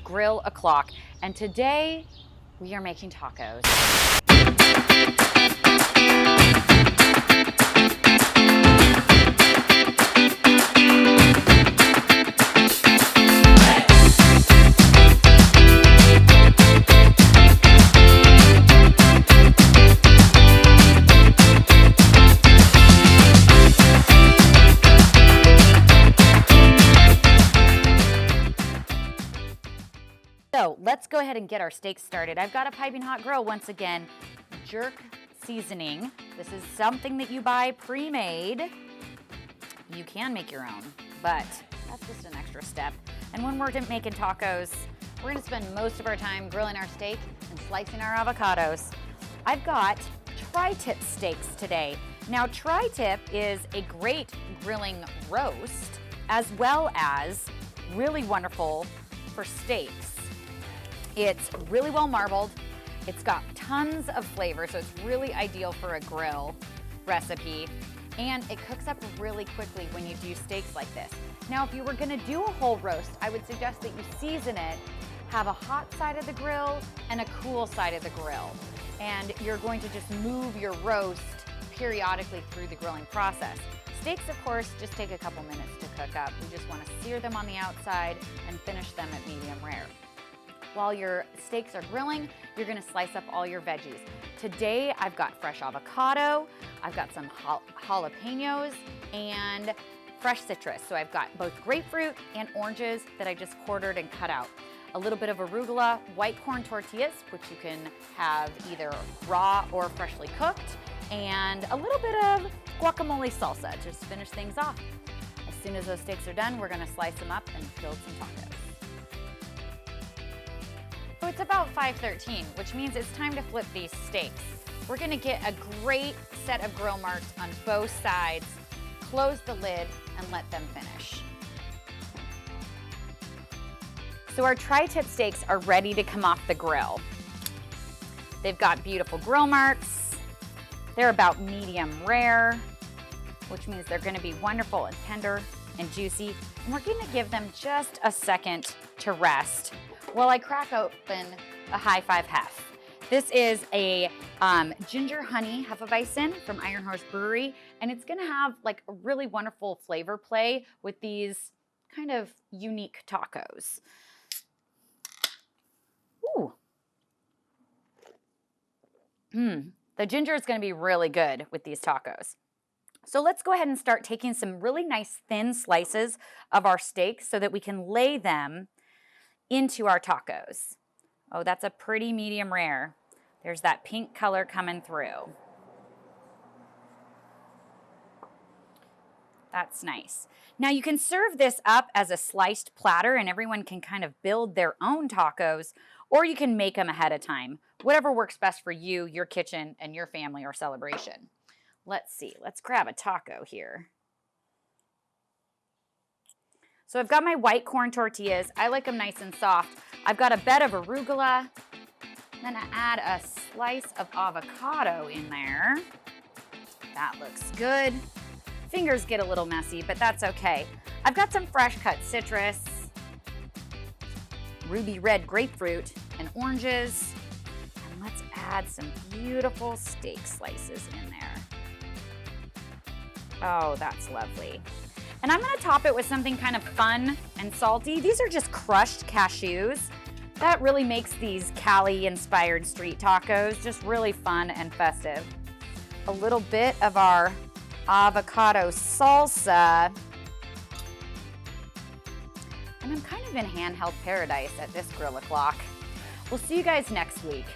Grill O'Clock, and today we are making tacos. So let's go ahead and get our steaks started. I've got a piping hot grill once again, jerk seasoning. This is something that you buy pre-made. You can make your own, but that's just an extra step. And when we're making tacos, we're gonna spend most of our time grilling our steak and slicing our avocados. I've got tri-tip steaks today. Now tri-tip is a great grilling roast as well as really wonderful for steaks. It's really well marbled. It's got tons of flavor, so it's really ideal for a grill recipe. And it cooks up really quickly when you do steaks like this. Now, if you were gonna do a whole roast, I would suggest that you season it, have a hot side of the grill and a cool side of the grill. And you're going to just move your roast periodically through the grilling process. Steaks, of course, just take a couple minutes to cook up. You just wanna sear them on the outside and finish them at medium rare. While your steaks are grilling, you're gonna slice up all your veggies. Today, I've got fresh avocado, I've got some jalapenos, and fresh citrus. So I've got both grapefruit and oranges that I just quartered and cut out. A little bit of arugula, white corn tortillas, which you can have either raw or freshly cooked, and a little bit of guacamole salsa to just finish things off. As soon as those steaks are done, we're gonna slice them up and build some tacos. So it's about 5:13, which means it's time to flip these steaks. We're gonna get a great set of grill marks on both sides, close the lid, and let them finish. So our tri-tip steaks are ready to come off the grill. They've got beautiful grill marks. They're about medium rare, which means they're gonna be wonderful and tender and juicy. And we're gonna give them just a second to rest while I crack open a High Five Hef. This is a ginger honey Hefeweizen from Iron Horse Brewery, and it's gonna have like a really wonderful flavor play with these kind of unique tacos. Ooh. The ginger is gonna be really good with these tacos. So let's go ahead and start taking some really nice thin slices of our steaks so that we can lay them into our tacos. Oh, that's a pretty medium rare. There's that pink color coming through. That's nice. Now you can serve this up as a sliced platter and everyone can kind of build their own tacos, or you can make them ahead of time. Whatever works best for you, your kitchen, and your family or celebration. Let's see, let's grab a taco here. So I've got my white corn tortillas. I like them nice and soft. I've got a bed of arugula. Then I add a slice of avocado in there. That looks good. Fingers get a little messy, but that's okay. I've got some fresh cut citrus, ruby red grapefruit, and oranges. And let's add some beautiful steak slices in there. Oh, that's lovely. And I'm gonna top it with something kind of fun and salty. These are just crushed cashews. That really makes these Cali-inspired street tacos just really fun and festive. A little bit of our avocado salsa. And I'm kind of in handheld paradise at this Grill O'Clock. We'll see you guys next week.